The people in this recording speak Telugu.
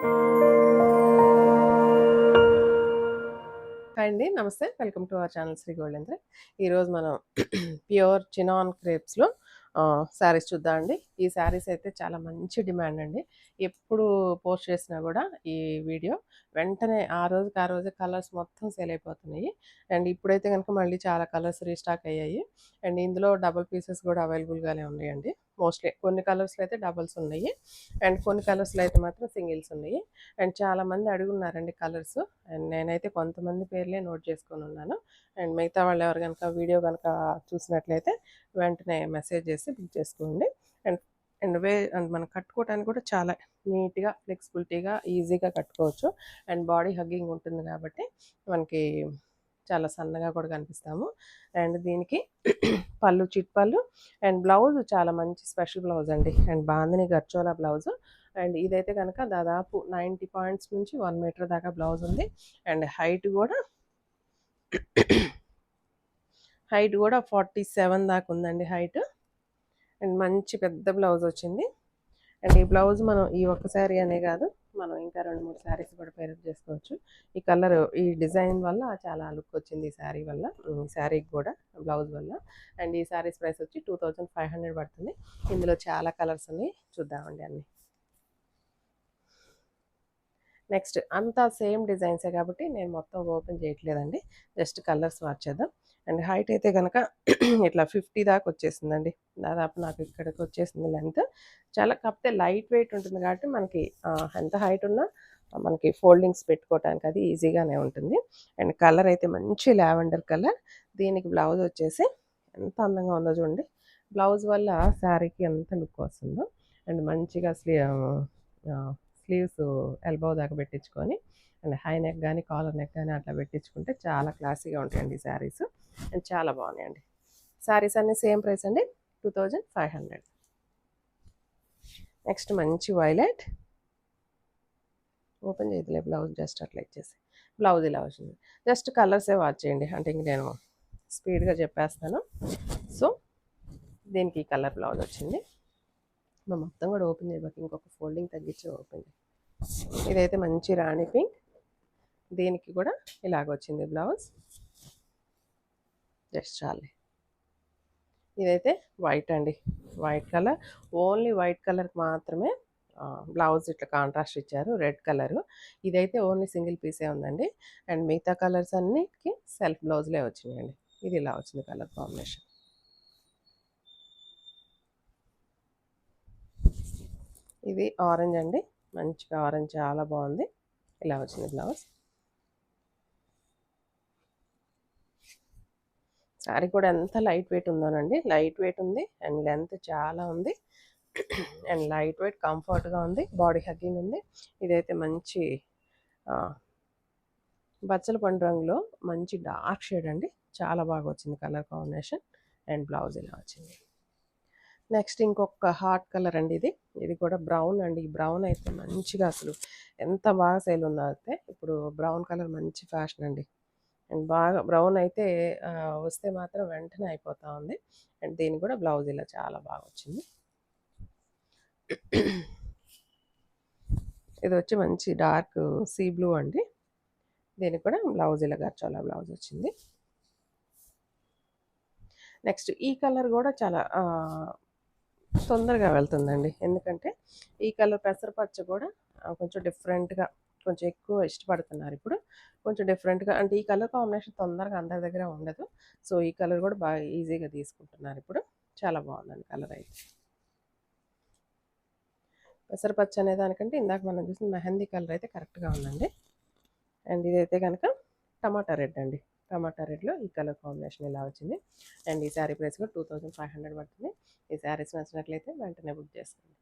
హాయ్ అండి. నమస్తే. Welcome to our channel Shri Goldendra. ఈరోజు మనం ప్యూర్ చినాన్ క్రేప్స్‌లో శారీస్ చూద్దాం అండి. ఈ శారీస్ అయితే చాలా మంచి డిమాండ్ అండి. ఎప్పుడు పోస్ట్ చేసినా గూడా ఈ వీడియో వెంటనే ఆ రోజుకి ఆ రోజే కలర్స్ మొత్తం సేల్ అయిపోతున్నాయి. అండ్ ఇప్పుడైతే గనుక మళ్ళీ చాలా కలర్స్ రీస్టాక్ అయ్యాయి. అండ్ ఇందులో డబుల్ పీసెస్ గూడా అవైలబుల్‌గానే ఉన్నాయండి. మోస్ట్‌లీ కొన్ని కలర్స్‌లో అయితే డబుల్స్ ఉన్నాయి. అండ్ కొన్ని కలర్స్‌లో అయితే మాత్రం సింగిల్స్ ఉన్నాయి. అండ్ చాలామంది అడుగున్నారండి కలర్స్. అండ్ నేనైతే కొంతమంది పేర్లే నోట్ చేసుకొనున్నాను. అండ్ మిగతా వాళ్ళు ఎవరు గనక వీడియో గనక చూసినట్లయితే వెంటనే మెసేజ్ చేసి బుక్ చేసుకోండి. అండ్ అండ్ మనం కట్టుకోవటానికి కూడా చాలా నీట్‌గా, ఫ్లెక్సిబిలిటీగా, ఈజీగా కట్టుకోవచ్చు. అండ్ బాడీ హగ్గింగ్ ఉంటుంది కాబట్టి మనకి చాలా సన్నగా కూడా కనిపిస్తాము. అండ్ దీనికి పళ్ళు చిట్ పళ్ళు అండ్ బ్లౌజ్ చాలా మంచి స్పెషల్ బ్లౌజ్ అండి. And bandhani gharchola blouse. And ఇదైతే కనుక దాదాపు 90 పాయింట్స్ నుంచి 1 మీటర్ దాకా బ్లౌజ్ ఉంది. అండ్ హైట్ కూడా 47 దాకా ఉందండి హైట్. అండ్ మంచి పెద్ద బ్లౌజ్ వచ్చింది. అండ్ ఈ బ్లౌజ్ మనం ఈ ఒక్క శారీ అనే కాదు, మనం ఇంకా 2, 3 శారీస్ కూడా పేరప్ చేసుకోవచ్చు. ఈ కలర్ ఈ డిజైన్ వల్ల చాలా లుక్ వచ్చింది ఈ శారీ వల్ల, ఈ శారీకి కూడా బ్లౌజ్ వల్ల. అండ్ ఈ శారీస్ ప్రైస్ వచ్చి 2500 పడుతుంది. ఇందులో చాలా కలర్స్ ఉన్నాయి, చూద్దామండి అన్ని. నెక్స్ట్ అంతా సేమ్ డిజైన్సే కాబట్టి నేను మొత్తం ఓపెన్ చేయట్లేదండి, జస్ట్ కలర్స్ మార్చేద్దాం. అండ్ హైట్ అయితే కనుక ఇట్లా 50 దాకా వచ్చేసిందండి. దాదాపు నాకు ఇక్కడికి వచ్చేసింది లెంత్. చాలా కాకపోతే లైట్ వెయిట్ ఉంటుంది కాబట్టి మనకి ఎంత హైట్ ఉన్నా మనకి ఫోల్డింగ్స్ పెట్టుకోవడానికి అది ఈజీగానే ఉంటుంది. అండ్ కలర్ అయితే మంచి లావెండర్ కలర్. దీనికి బ్లౌజ్ వచ్చేసి ఎంత అందంగా ఉందో చూడండి. బ్లౌజ్ వల్ల శారీకి ఎంత లుక్ వస్తుందో. అండ్ మంచిగా స్లీవ్స్ ఎల్బో దాకా పెట్టించుకొని అండ్ హై నెక్ కానీ కాలర్ నెక్ కానీ అట్లా పెట్టించుకుంటే చాలా క్లాసీగా ఉంటాయండి ఈ శారీస్. అండ్ చాలా బాగున్నాయండి. శారీస్ అన్నీ సేమ్ ప్రైస్ అండి, 2500. నెక్స్ట్ మంచి వైలెట్. ఓపెన్ చేయదులే బ్లౌజ్, జస్ట్ అట్లా ఇచ్చేసి బ్లౌజ్ ఇలా వచ్చింది. జస్ట్ కలర్సే వాచ్ చేయండి, అంటే ఇంక నేను స్పీడ్గా చెప్పేస్తాను. సో దీనికి ఈ కలర్ బ్లౌజ్ వచ్చింది. మొత్తం కూడా ఓపెన్ చేయబోతుంది, ఇంకొక ఫోల్డింగ్ తగ్గించి ఓపెన్ చేయి. ఇదైతే మంచి రాణి పింక్. దీనికి కూడా ఇలాగొచ్చింది బ్లౌజ్, జస్ట్ చాలే. ఇదైతే వైట్ అండి, వైట్ కలర్. ఓన్లీ వైట్ కలర్కి మాత్రమే బ్లౌజ్ ఇట్లా కాంట్రాస్ట్ ఇచ్చారు, రెడ్ కలరు. ఇదైతే ఓన్లీ సింగిల్ పీసే ఉందండి. అండ్ మిగతా కలర్స్ అన్నిటికీ సెల్ఫ్ బ్లౌజ్లే వచ్చినాయండి. ఇది ఇలా వచ్చింది కలర్ కాంబినేషన్. ఇది ఆరెంజ్ అండి, మంచిగా ఆరెంజ్, చాలా బాగుంది. ఇలా వచ్చింది బ్లౌజ్. శారీ కూడా ఎంత లైట్ వెయిట్ ఉందోనండి, లైట్ వెయిట్ ఉంది. అండ్ లెంత్ చాలా ఉంది. అండ్ లైట్ వెయిట్, కంఫర్ట్గా ఉంది, బాడీ హగ్గింగ్ ఉంది. ఇదైతే మంచి బచ్చల పండు రంగులో మంచి డార్క్ షేడ్ అండి, చాలా బాగా వచ్చింది కలర్ కాంబినేషన్. అండ్ బ్లౌజ్ ఇలా వచ్చింది. నెక్స్ట్ ఇంకొక హాట్ కలర్ అండి, ఇది కూడా బ్రౌన్ అండి. ఈ బ్రౌన్ అయితే మంచిగా అసలు ఎంత బాగా సేల్ ఉందో అయితే. ఇప్పుడు బ్రౌన్ కలర్ మంచి ఫ్యాషన్ అండి. అండ్ బాగా బ్రౌన్ అయితే వస్తే మాత్రం వెంటనే అయిపోతూ ఉంది. అండ్ దీనికి కూడా బ్లౌజ్ ఇలా చాలా బాగా వచ్చింది. ఇది వచ్చి మంచి డార్క్ సీ బ్లూ అండి. దీనికి కూడా బ్లౌజ్ ఇలా గర్చోలా బ్లౌజ్ వచ్చింది. నెక్స్ట్ ఈ కలర్ కూడా చాలా తొందరగా వెళ్తుందండి, ఎందుకంటే ఈ కలర్ పెసరపచ్చ కూడా కొంచెం డిఫరెంట్గా, కొంచెం ఎక్కువ ఇష్టపడుతున్నారు ఇప్పుడు. కొంచెం డిఫరెంట్గా, అంటే ఈ కలర్ కాంబినేషన్ తొందరగా అందరి దగ్గర ఉండదు. సో ఈ కలర్ కూడా బాగా ఈజీగా తీసుకుంటున్నారు ఇప్పుడు. చాలా బాగుందండి కలర్ అయితే. పెసరపచ్చ అనే దానికంటే ఇందాక మనం చూసిన మెహందీ కలర్ అయితే కరెక్ట్గా ఉందండి. అండ్ ఇదైతే కనుక టమాటా రెడ్ అండి. టమాటా రెడ్లో ఈ కలర్ కాంబినేషన్ ఇలా వచ్చింది. అండ్ ఈ శారీ ప్రైస్ కూడా 2500 పడుతుంది. ఈ శారీస్ నచ్చినట్లయితే వెంటనే బుక్ చేసుకోండి.